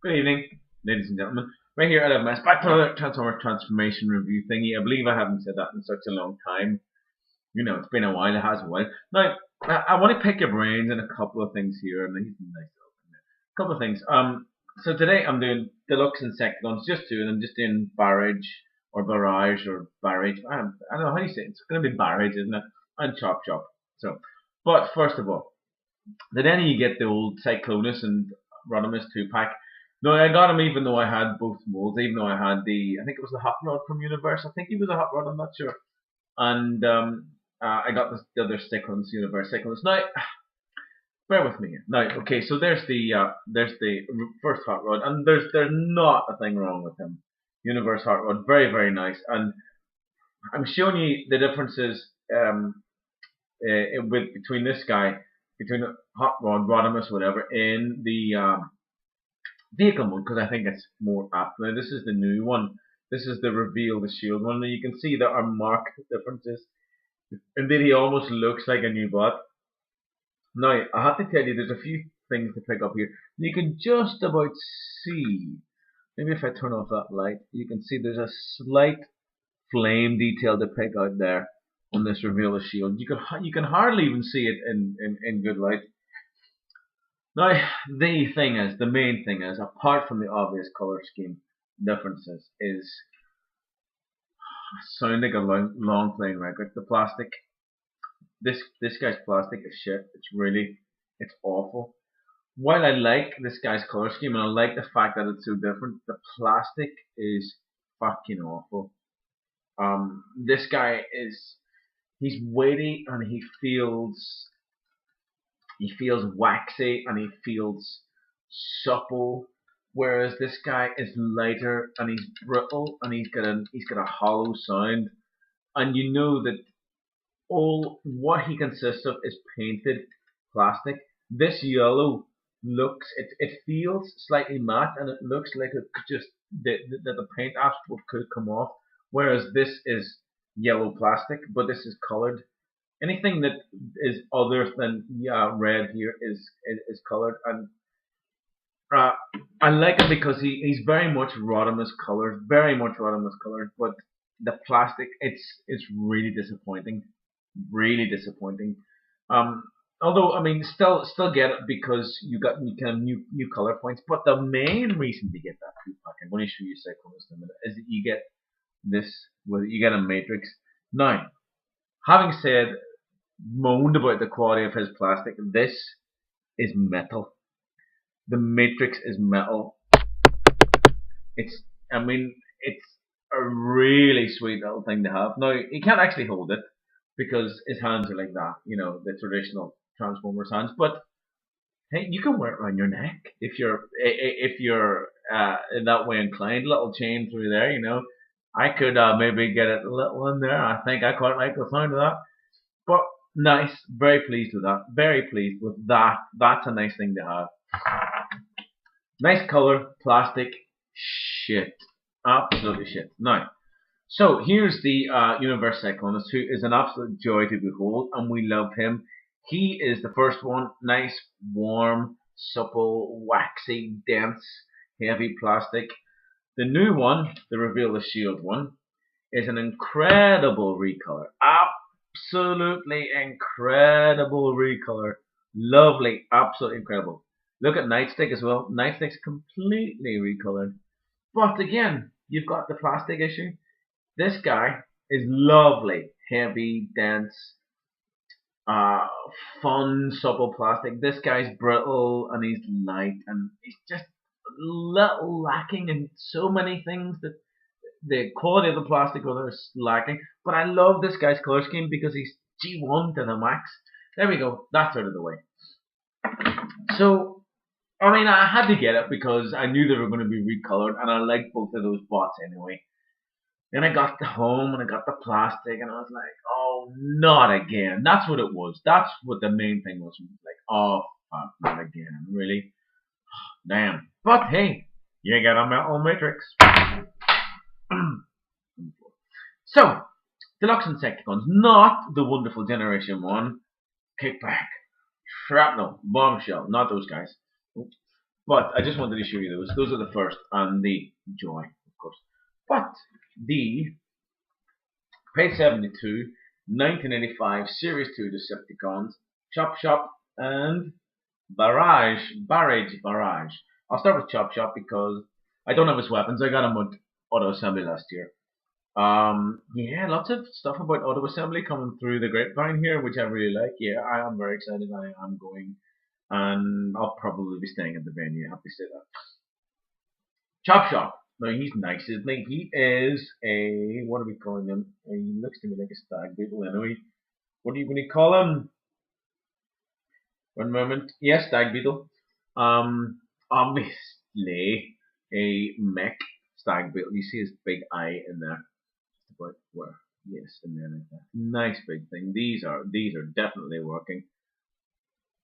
Good evening, ladies and gentlemen. Right here at MS, back to another Transformer transformation review thingy. I believe I haven't said that in such a long time. You know, it's been a while, it has a while. Now, I want to pick your brains on a couple of things here, and he's a nice little thing there. A couple of things. So today I'm doing deluxe insecticons, just two, and I'm just doing barrage or barrage. I don't know how do you say it. It's going to be barrage, isn't it? And chop chop. So, but first of all, did any of you get the old Cyclonus and Rodimus 2 pack? No, I got him even though I had both molds, even though I had I think it was the Hot Rod from Universe. I think he was a Hot Rod, I'm not sure. And I got the other Cyclonus, Universe Cyclonus. Now, bear with me. Now, okay, so there's the first Hot Rod, and there's not a thing wrong with him. Universe Hot Rod, very, very nice. And I'm showing you the differences between this guy, between Hot Rod, Rodimus, whatever, in the vehicle mode, because I think it's more apt. Now this is the new one. This is the reveal the shield one. Now you can see there are marked differences. Indeed, he almost looks like a new bot. Now I have to tell you, there's a few things to pick up here. You can just about see. Maybe if I turn off that light, you can see there's a slight flame detail to pick out there on this reveal the shield. You can hardly even see it in good light. Now, the main thing is, apart from the obvious color scheme differences, is sound like a long playing record. The plastic, this guy's plastic is shit. It's awful. While I like this guy's color scheme and I like the fact that it's so different, the plastic is fucking awful. This guy he's weighty and he feels waxy and he feels supple, whereas this guy is lighter and he's brittle and he's got a hollow sound, and you know that all what he consists of is painted plastic. This yellow it feels slightly matte and it looks like it could just that the paint actually could come off, whereas this is yellow plastic, but this is colored. Anything that is other than red here is colored, and uh, I like it because he's very much Rodimus colored, but the plastic it's really disappointing. Um, Although I mean, still get it because you can have new color points, but the main reason to get that 2 pack, I'm going to show you Cyclonus in a minute, is that you get this, well, you get a matrix. Now, having moaned about the quality of his plastic, this is metal. The matrix is metal. It's, I mean, it's a really sweet little thing to have. Now, he can't actually hold it because his hands are like that, the traditional Transformers hands. But hey, you can wear it around your neck if you're in that way inclined. Little chain through there, I could maybe get it a little in there. I think I quite like the sound of that. But nice, very pleased with that. Very pleased with that. That's a nice thing to have. Nice color, plastic, shit, absolutely shit. Now, so here's the Universe Cyclonus, who is an absolute joy to behold, and we love him. He is the first one, nice, warm, supple, waxy, dense, heavy plastic. The new one, the Reveal the Shield one, is an incredible recolor. Absolutely incredible recolor. Lovely, absolutely incredible. Look at Nightstick as well. Nightstick's completely recolored. But again, you've got the plastic issue. This guy is lovely, heavy, dense, uh, fun, supple plastic. This guy's brittle and he's light and he's just a little lacking in so many things that the quality of the plastic other is lacking. But I love this guy's color scheme because he's G1 to the max. There we go. That's out of the way. So, I mean, I had to get it because I knew they were going to be recolored, and I liked both of those bots anyway. Then I got the home and I got the plastic, and I was like, oh, not again. That's what it was. That's what the main thing was. Like, oh, fuck, not again. Really? Damn. But hey, you get a metal matrix. So, deluxe insecticons, not the wonderful Generation 1, Kickback, Shrapnel, Bombshell, not those guys. But I just wanted to show you those. Those are the first and the joy, of course. But the page 72, 1985 Series 2 Decepticons, Chop Shop, and Barrage. I'll start with Chop Shop because I don't have his weapons. I got him with auto assembly last year. Yeah, lots of stuff about auto assembly coming through the grapevine here, which I really like. Yeah, I am very excited. I am going, and I'll probably be staying at the venue. I have to say that. Chop Shop. Now he's nice, isn't he? He is a, what are we calling him? He looks to me like a stag beetle anyway. What do you call him? One moment. Yes, stag beetle. Obviously a mech stag beetle. You see his big eye in there. About where? Yes, in there like that. Nice big thing. These are definitely working.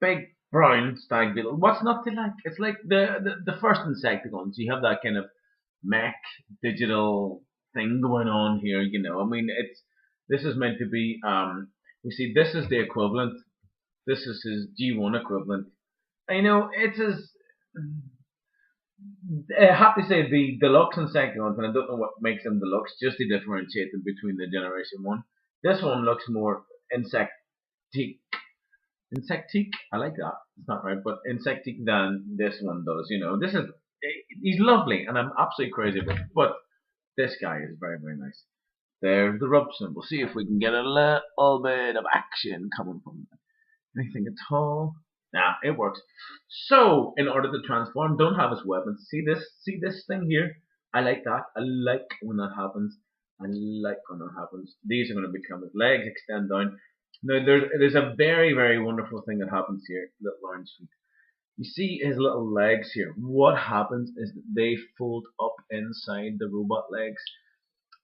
Big brown stag beetle. What's not to like? It's like the first insecticons. You have that kind of mech digital thing going on here. I mean, this is meant to be. You see, this is the equivalent. This is his G1 equivalent. It's his. I have to say the deluxe insecticons, and I don't know what makes them deluxe, just to differentiate them between the generation one. This one looks more insectique. Insectique? I like that. It's not right, but insectique than this one does. This is he's lovely, and I'm absolutely crazy about it. But this guy is very, very nice. There's the rub symbol. See if we can get a little bit of action coming from anything at all. Nah, it works. So, in order to transform, don't have his weapons. See this thing here? I like that. I like when that happens. I like when that happens. These are going to become his legs, extend down. Now, there's a very, very wonderful thing that happens here. Little orange feet. You see his little legs here. What happens is that they fold up inside the robot legs.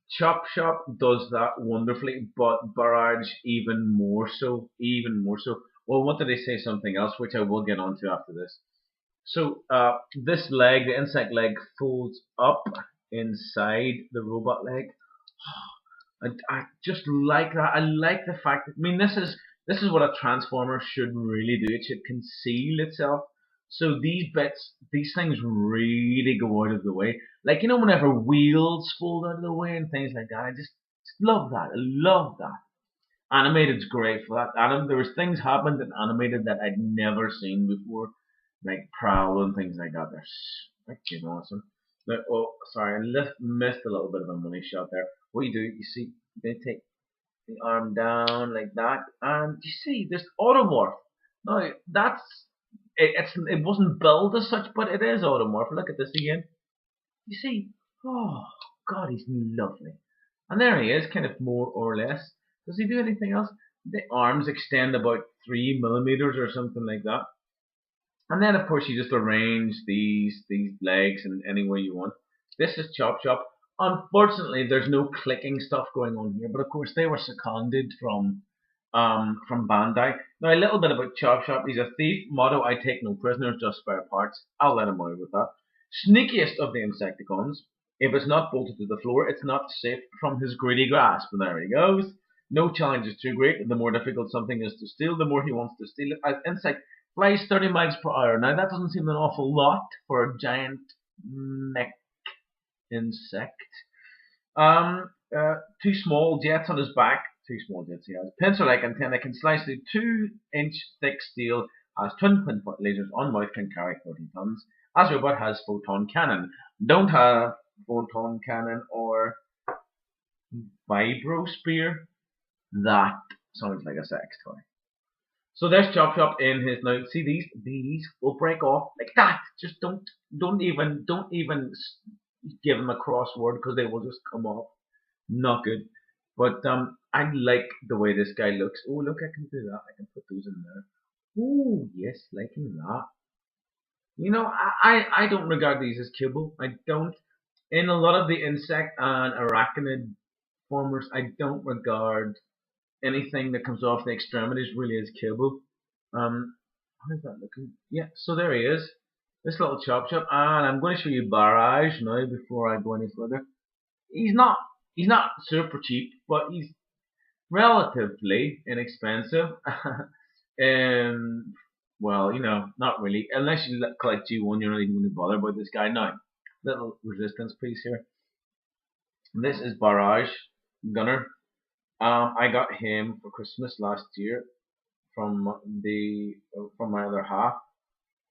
Chop Shop does that wonderfully, but Barrage even more so, even more so. Well, wanted to say something else, which I will get onto after this. So, this leg, the insect leg, folds up inside the robot leg. I just like that. I like the fact that, I mean, this is what a transformer should really do. It should conceal itself. So these things really go out of the way. Like, whenever wheels fold out of the way and things like that, I just love that. I love that. Animated's great for that. There was things happened in animated that I'd never seen before, like Prowl and things like that. They're freaking awesome. Now, oh, sorry, I missed a little bit of a money shot there. What you see, they take the arm down like that, and you see this automorph. Now it wasn't built as such, but it is automorph. Look at this again. You see, oh God, he's lovely. And there he is, kind of more or less. Does he do anything else? The arms extend about 3 millimeters or something like that. And then, of course, you just arrange these legs in any way you want. This is Chop Chop. Unfortunately, there's no clicking stuff going on here, but of course they were seconded from Bandai. Now, a little bit about Chop Chop. He's a thief. Motto: I take no prisoners, just spare parts. I'll let him out with that. Sneakiest of the Insecticons. If it's not bolted to the floor, it's not safe from his greedy grasp. And there he goes. No challenge is too great. The more difficult something is to steal, the more he wants to steal it. As insect flies 30 miles per hour. Now that doesn't seem an awful lot for a giant mech insect. Two small jets on his back. Two small jets he has. Pincer-like antenna can slice through 2-inch thick steel. Has twin pinpoint lasers on mouth, can carry 30 tons. As robot has photon cannon. Don't have photon cannon or vibro spear. That sounds like a sex toy. So there's Chop Chop in his, now see these will break off like that. Just don't even give them a crossword because they will just come off. Not good. But I like the way this guy looks. Oh look, I can do that. I can put those in there. Oh yes, liking that. I don't regard these as kibble. I don't. In a lot of the insect and arachnid formers, I don't regard anything that comes off the extremities really as kibble. How's that looking? Yeah, so there he is. This little Chop Chop, and I'm going to show you Barrage now before I go any further. He's not super cheap, but he's relatively inexpensive. Well, not really. Unless you collect G1, you're not even going to bother about this guy. Now, little resistance piece here. This is Barrage Gunner. I got him for Christmas last year from from my other half,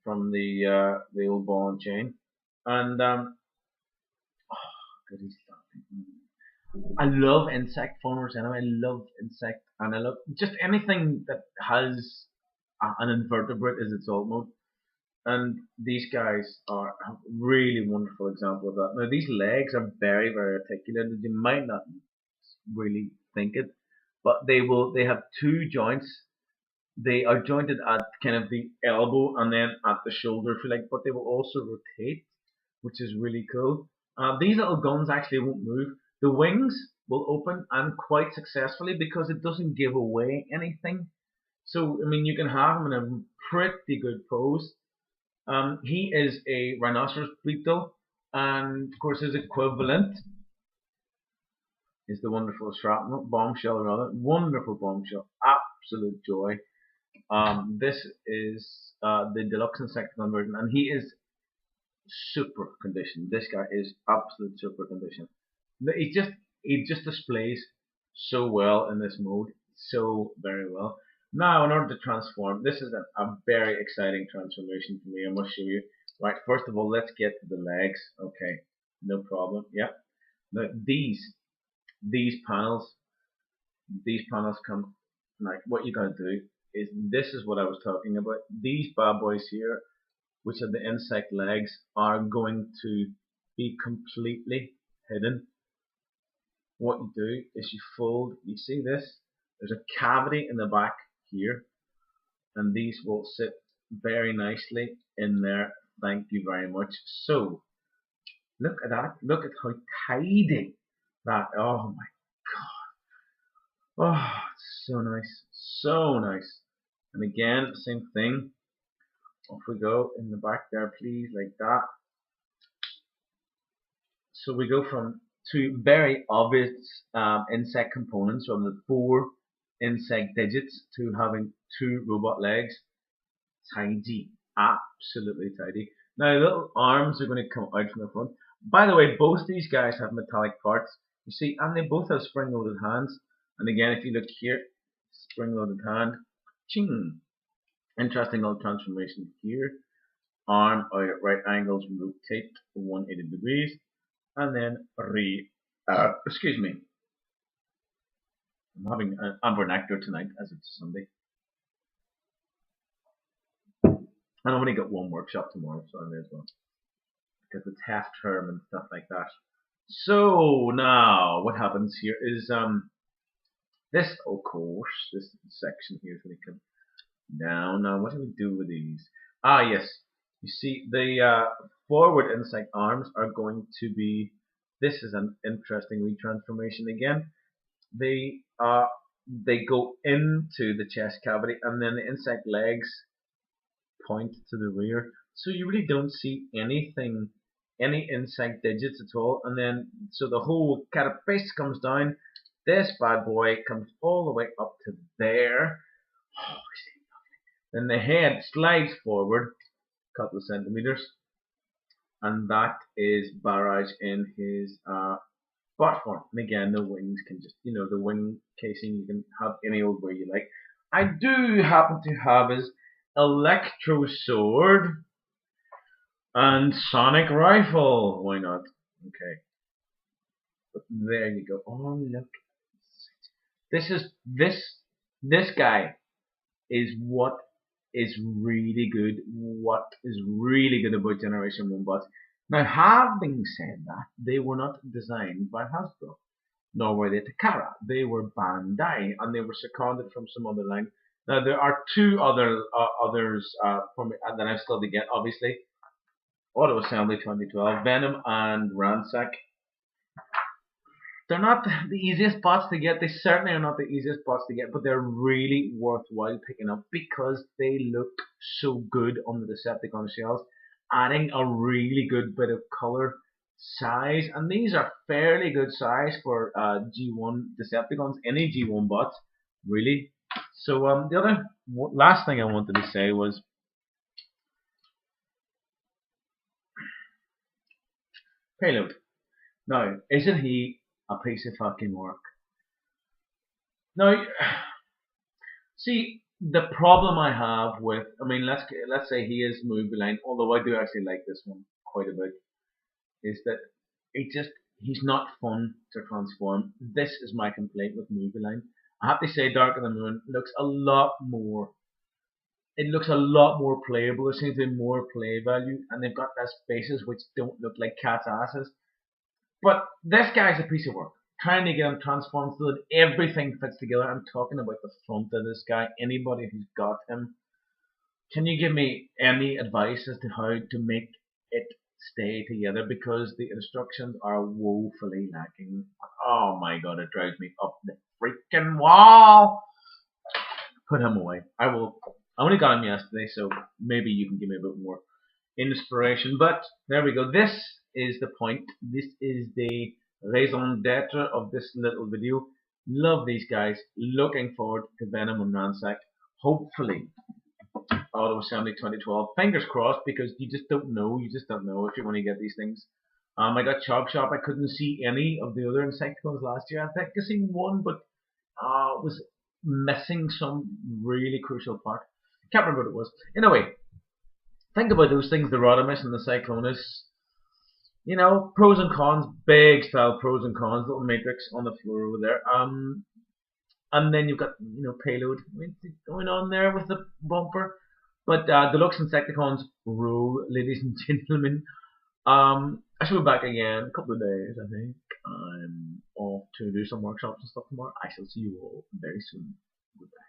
from the old ball and chain, and goodies. I love insect formers anyway. I love insect, and I love just anything that has an invertebrate as its alt mode. And these guys are a really wonderful example of that. Now these legs are very, very articulated. You might not really think it, but they have two joints. They are jointed at kind of the elbow and then at the shoulder, if you like, but they will also rotate, which is really cool. These little guns actually won't move. The wings will open and quite successfully because it doesn't give away anything. So, I mean, you can have him in a pretty good pose. He is a rhinoceros beetle, and of course his equivalent is the wonderful shrapnel, bombshell rather, wonderful bombshell, absolute joy. This is the deluxe insecticon version, and he is super condition. This guy is absolute super condition. He just displays so well in this mode, so very well. Now, in order to transform, this is a very exciting transformation for me. I must show you. Right, first of all, let's get to the legs. Okay, no problem. Yep. Now these panels, these panels come. Like what you gotta do is this is what I was talking about. These bad boys here, which are the insect legs, are going to be completely hidden. What you do is you fold, you see this? There's a cavity in the back here, and these will sit very nicely in there. Thank you very much. So, look at that. Look at how tidy that, oh my god. Oh, it's so nice. So nice. And again, same thing. Off we go in the back there, please, like that. So we go from two very obvious insect components from the four insect digits to having two robot legs. Tidy, absolutely tidy. Now little arms are going to come out from the front. By the way, both these guys have metallic parts. You see, and they both have spring-loaded hands. And again, if you look here, spring-loaded hand, ching. Interesting little transformation here. Arm out at right angles, rotate 180 degrees, and then excuse me. I'm having an amber nectar tonight as it's Sunday. And I've only got one workshop tomorrow, so I may as well. Because it's half term and stuff like that. So now what happens here is this, of course, this section here is going to come down. Now what do we do with these? Ah yes, you see the forward insect arms are going to be, this is an interesting retransformation again. They go into the chest cavity, and then the insect legs point to the rear, so you really don't see anything, any insect digits at all. And then so the whole carapace comes down. This bad boy comes all the way up to there. Oh, then the head slides forward a couple of centimeters, and that is Barrage in his bot form. And again, the wings can just, the wing casing you can have any old way you like. I do happen to have his electro sword and sonic rifle. Why not? Okay. But there you go. Oh look. This guy is what is really good. What is really good about Generation 1 bots. Now, having said that, they were not designed by Hasbro, nor were they Takara. They were Bandai, and they were seconded from some other line. Now, there are two others that I've still to get, obviously. Auto Assembly 2012, Venom and Ransack. They're not the easiest bots to get. They certainly are not the easiest bots to get, but they're really worthwhile picking up because they look so good on the Decepticon shells, adding a really good bit of color, size, and these are fairly good size for G1 Decepticons, any G1 bots, really. So the other last thing I wanted to say was Payload. Now, isn't he a piece of fucking work? Now, see, the problem I have with, I mean, let's say he is movie line, although I do actually like this one quite a bit, is that he's not fun to transform. This is my complaint with movie line. I have to say, Dark of the Moon looks a lot more. It looks a lot more playable. There seems to be more play value, and they've got less faces which don't look like cat's asses. But this guy's a piece of work. Trying to get him transformed so that everything fits together. I'm talking about the front of this guy. Anybody who's got him, can you give me any advice as to how to make it stay together? Because the instructions are woefully lacking. Oh my god, it drives me up the freaking wall. Put him away. I will. I only got him yesterday, so maybe you can give me a bit more inspiration. But there we go. This is the point. This is the raison d'etre of this little video. Love these guys. Looking forward to Venom and Ransack. Hopefully, Auto Assembly 2012. Fingers crossed, because you just don't know. You just don't know if you're going to get these things. I got Chop Shop. I couldn't see any of the other Insecticons last year. I think I seen one, but was missing some really crucial part. Can't remember what it was. Anyway, think about those things, the Rodimus and the Cyclonus. You know, pros and cons, big style pros and cons, little matrix on the floor over there. And then you've got, payload going on there with the bumper. But deluxe Insecticons rule, ladies and gentlemen. I shall be back again in a couple of days, I think. I'm off to do some workshops and stuff tomorrow. I shall see you all very soon. Goodbye.